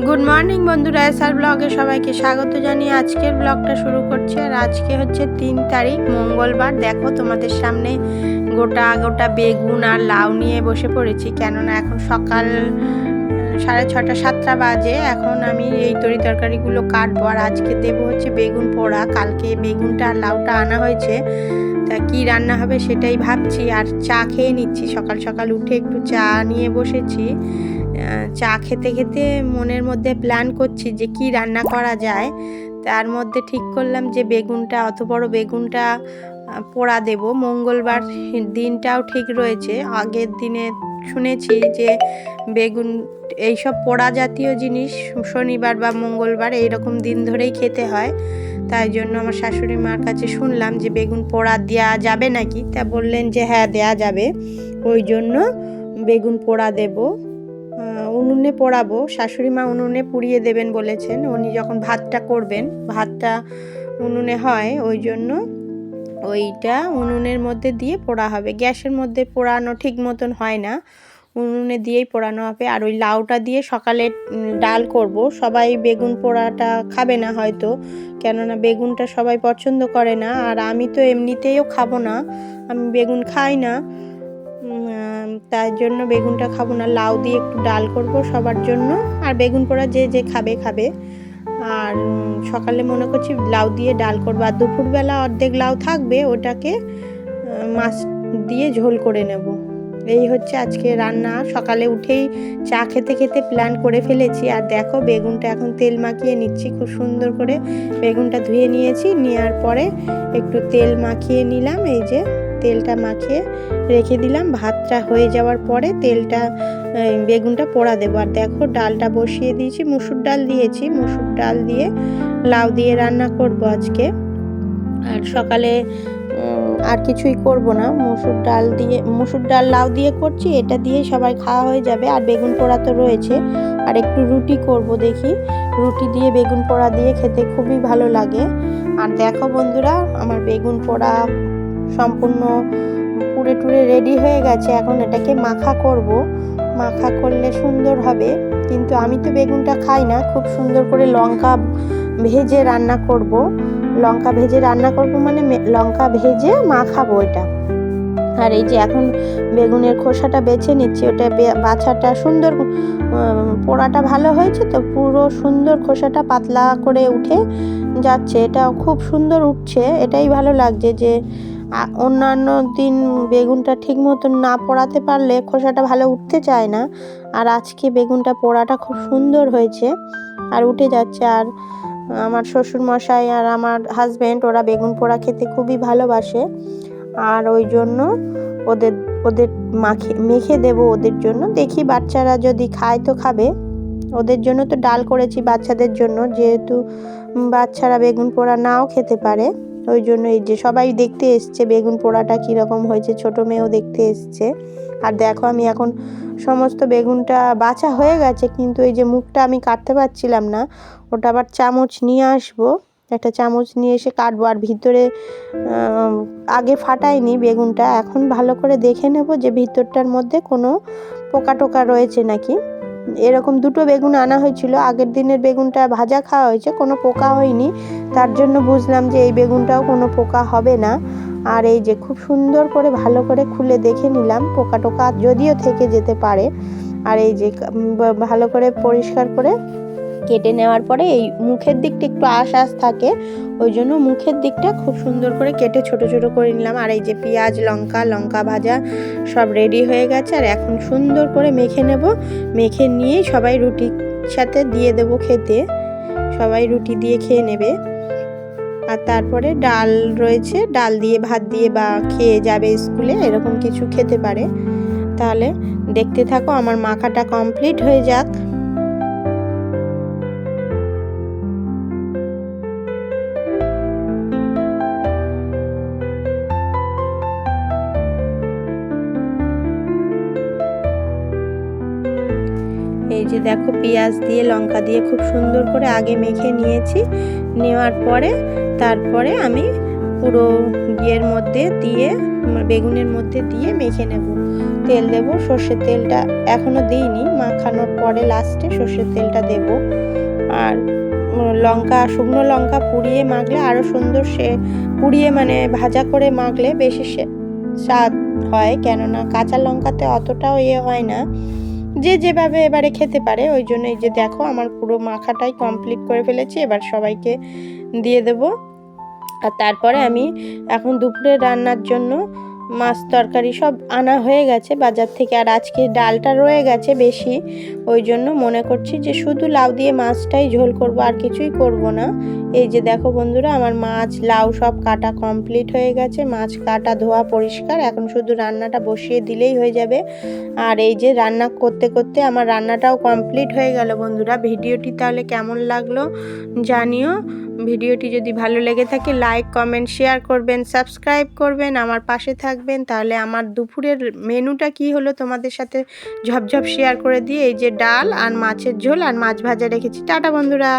Good morning বন্ধুরা, SR ব্লগে সবাইকে স্বাগত জানিয়ে আজকের ব্লগটা শুরু করছি। আর আজকে হচ্ছে 3 তারিখ মঙ্গলবার। দেখো তোমাদের সামনে গোটা বেগুন আর লাউ নিয়ে বসে পড়েছি, কেননা এখন সকাল 6:30 7টা বাজে। এখন আমি এই তরি তরকারিগুলো কাটবো। আর আজকে দেবো হচ্ছে বেগুন পোড়া। কালকে বেগুনটা আর লাউটা আনা হয়েছে, তা কী রান্না হবে সেটাই ভাবছি। আর চা খেয়ে নিচ্ছি, সকাল সকাল উঠে একটু চা নিয়ে বসেছি। চা খেতে খেতে মনের মধ্যে প্ল্যান করছি যে কি রান্না করা যায়। তার মধ্যে ঠিক করলাম যে বেগুনটা, অত বড় বেগুনটা পোড়া দেব। মঙ্গলবার দিনটাও ঠিক রয়েছে। আগের দিনে শুনেছি যে বেগুন এইসব পোড়া জাতীয় জিনিস শনিবার বা মঙ্গলবার এইরকম দিন ধরেই খেতে হয়। তাই জন্য আমার শাশুড়ি মার কাছে শুনলাম যে বেগুন পোড়া দেওয়া যাবে নাকি, তা বললেন যে হ্যাঁ দেয়া যাবে। ওই জন্য বেগুন পোড়া দেব। উনুনে পোড়াবো। শাশুড়ি মা উনুনে পুড়িয়ে দেবেন বলেছেন, উনি যখন ভাতটা করবেন। ভাতটা উনুনে হয়, ওই জন্য ওইটা উনুনের মধ্যে দিয়ে পোড়া হবে। গ্যাসের মধ্যে পোড়ানো ঠিক মতন হয় না, উনুনে দিয়েই পোড়ানো হবে। আর ওই লাউটা দিয়ে সকালে ডাল করব। সবাই বেগুন পোড়াটা খাবে না হয়তো, কেননা বেগুনটা সবাই পছন্দ করে না। আর আমি তো এমনিতেও খাবো না, আমি বেগুন খাই না। তাই জন্য বেগুনটা খাবো না। লাউ দিয়ে একটু ডাল করব সবার জন্য। আর বেগুন পোড়া যে যে খাবে খাবে। আর সকালে মনে করছি লাউ দিয়ে ডাল করবো। আর দুপুরবেলা অর্ধেক লাউ থাকবে, ওটাকে মাছ দিয়ে ঝোল করে নেব। এই হচ্ছে আজকে রান্না। সকালে উঠেই চা খেতে খেতে প্ল্যান করে ফেলেছি। আর দেখো বেগুনটা এখন তেল মাখিয়ে নিচ্ছি খুব সুন্দর করে। বেগুনটা ধুয়ে নিয়েছি, নেওয়ার পরে একটু তেল মাখিয়ে নিলাম। এই যে তেলটা মাখিয়ে রেখে দিলাম। ভাতটা হয়ে যাওয়ার পরে তেলটা বেগুনটা পোড়া দেবো। আর দেখো ডালটা বসিয়ে দিয়েছি, মুসুর ডাল দিয়েছি। মুসুর ডাল দিয়ে লাউ দিয়ে রান্না করব আজকে। আর সকালে আর কিছুই করব না, মুসুর ডাল লাউ দিয়ে করছি, এটা দিয়ে সবাই খাওয়া হয়ে যাবে। আর বেগুন পোড়া তো রয়েছে। আর একটু রুটি করব, দেখি রুটি দিয়ে বেগুন পোড়া দিয়ে খেতে খুবই ভালো লাগে। আর দেখো বন্ধুরা, আমার বেগুন পোড়া সম্পূর্ণ পুড়ে টুড়ে রেডি হয়ে গেছে। এখন এটাকে মাখা করব। মাখা করলে সুন্দর হবে, কিন্তু আমি তো বেগুনটা খাই না। খুব সুন্দর করে লঙ্কা ভেজে রান্না করব। লঙ্কা ভেজে রান্না করব মানে লঙ্কা ভেজে মাখাবো এটা। আর এই যে এখন বেগুনের খোসাটা বেছে নিচ্ছি, ওটা বাছাটা সুন্দর, পোড়াটা ভালো হয়েছে তো, পুরো সুন্দর খোসাটা পাতলা করে উঠে যাচ্ছে। এটা খুব সুন্দর উঠছে, এটাই ভালো লাগছে যে অন্যান্য দিন বেগুনটা ঠিক মতন না পোড়াতে পারলে খোসাটা ভালো উঠতে চায় না। আর আজকে বেগুনটা পোড়াটা খুব সুন্দর হয়েছে আর উঠে যাচ্ছে। আর আমার শ্বশুর মশাই আর আমার হাজব্যান্ড, ওরা বেগুন পোড়া খেতে খুবই ভালোবাসে। আর ওই জন্য ওদের ওদের মেখে দেবো ওদের জন্য। দেখি বাচ্চারা যদি খায় তো খাবে। ওদের জন্য তো ডাল করেছি, বাচ্চাদের জন্য, যেহেতু বাচ্চারা বেগুন পোড়া নাও খেতে পারে। ওই জন্য এই যে সবাই দেখতে এসছে বেগুন পোড়াটা কীরকম হয়েছে, ছোটো মেয়েও দেখতে এসছে। আর দেখো আমি এখন সমস্ত বেগুনটা বাছা হয়ে গেছে, কিন্তু এই যে মুখটা আমি কাটতে পারছিলাম না, ওটা আবার চামচ নিয়ে আসবো। একটা চামচ নিয়ে এসে কাটবো। আর ভিতরে আগে ফাটাইনি বেগুনটা, এখন ভালো করে দেখে নেব যে ভিতরটার মধ্যে কোনো পোকা টোকা রয়েছে নাকি। এরকম দুটো বেগুন আনা হয়েছিল, আগের দিনের বেগুনটা ভাজা খাওয়া হয়েছে, কোনো পোকা হয়নি। তার জন্য বুঝলাম যে এই বেগুনটাও কোনো পোকা হবে না। আর এই যে খুব সুন্দর করে ভালো করে খুলে দেখে নিলাম, পোকা টোকা যদিও থেকে যেতে পারে। আর এই যে ভালো করে পরিষ্কার করে কেটে নেওয়ার পরে এই মুখের দিকটা একটু আঁশ থাকে, ওই জন্য মুখের দিকটা খুব সুন্দর করে কেটে ছোট ছোট করে নিলাম। আর এই যে পেঁয়াজ লঙ্কা ভাজা সব রেডি হয়ে গেছে। আর এখন সুন্দর করে মেখে নেব। মেখে নিয়ে সবাই রুটির সাথে দিয়ে দেবো খেতে, সবাই রুটি দিয়ে খেয়ে নেবে। আর তারপরে ডাল রয়েছে, ডাল দিয়ে ভাত দিয়ে বা খেয়ে যাবে স্কুলে, এরকম কিছু খেতে পারে। তাহলে দেখতে থাকো, আমার মাখাটা কমপ্লিট হয়ে যাক। এই যে দেখো পেঁয়াজ দিয়ে লঙ্কা দিয়ে খুব সুন্দর করে আগে মেখে নিয়েছি। নেওয়ার পরে তারপরে আমি পুরো ইয়ের মধ্যে দিয়ে, বেগুনের মধ্যে দিয়ে মেখে নেব। তেল দেব, সর্ষের তেলটা এখনও দিইনি, মাখানোর পরে লাস্টে সর্ষের তেলটা দেব। আর লঙ্কা, শুকনো লঙ্কা পুড়িয়ে মাখলে আরও সুন্দর, সে পুড়িয়ে মানে ভাজা করে মাখলে বেশি স্বাদ হয়, কেননা কাঁচা লঙ্কাতে অতটাও হয় না, যে যেভাবে এবারে খেতে পারে। ওই জন্য এই যে দেখো আমার পুরো মাখাটাই কমপ্লিট করে ফেলেছি, এবার সবাইকে দিয়ে দেব। আর তারপরে আমি এখন দুপুরে রান্নার জন্য মাছ তরকারি সব আনা হয়ে গেছে বাজার থেকে, আর আজকে ডালটা রয়ে গেছে বেশি, ওই জন্য মনে করছি যে শুধু লাউ দিয়ে মাছটাই ঝোল করব, আর কিছুই করব না। এই যে দেখো বন্ধুরা, আমার মাছ লাউ সব কাটা কমপ্লিট হয়ে গেছে, মাছ কাটা ধোয়া পরিষ্কার, এখন শুধু রান্নাটা বসিয়ে দিলেই হয়ে যাবে। আর এই যে রান্না করতে করতে আমার রান্নাটাও কমপ্লিট হয়ে গেল বন্ধুরা। ভিডিওটি তাহলে কেমন লাগলো জানিও। ভিডিওটি যদি ভালো লেগে থাকে লাইক কমেন্ট শেয়ার করবেন, সাবস্ক্রাইব করবেন, আমার পাশে থাকবেন। তাহলে আমার দুপুরের মেনুটা কি হলো তোমাদের সাথে ঝপঝপ শেয়ার করে দিয়ে, এই যে ডাল আর মাছের ঝোল আর মাছ ভাজা রেখেছি। টাটা বন্ধুরা।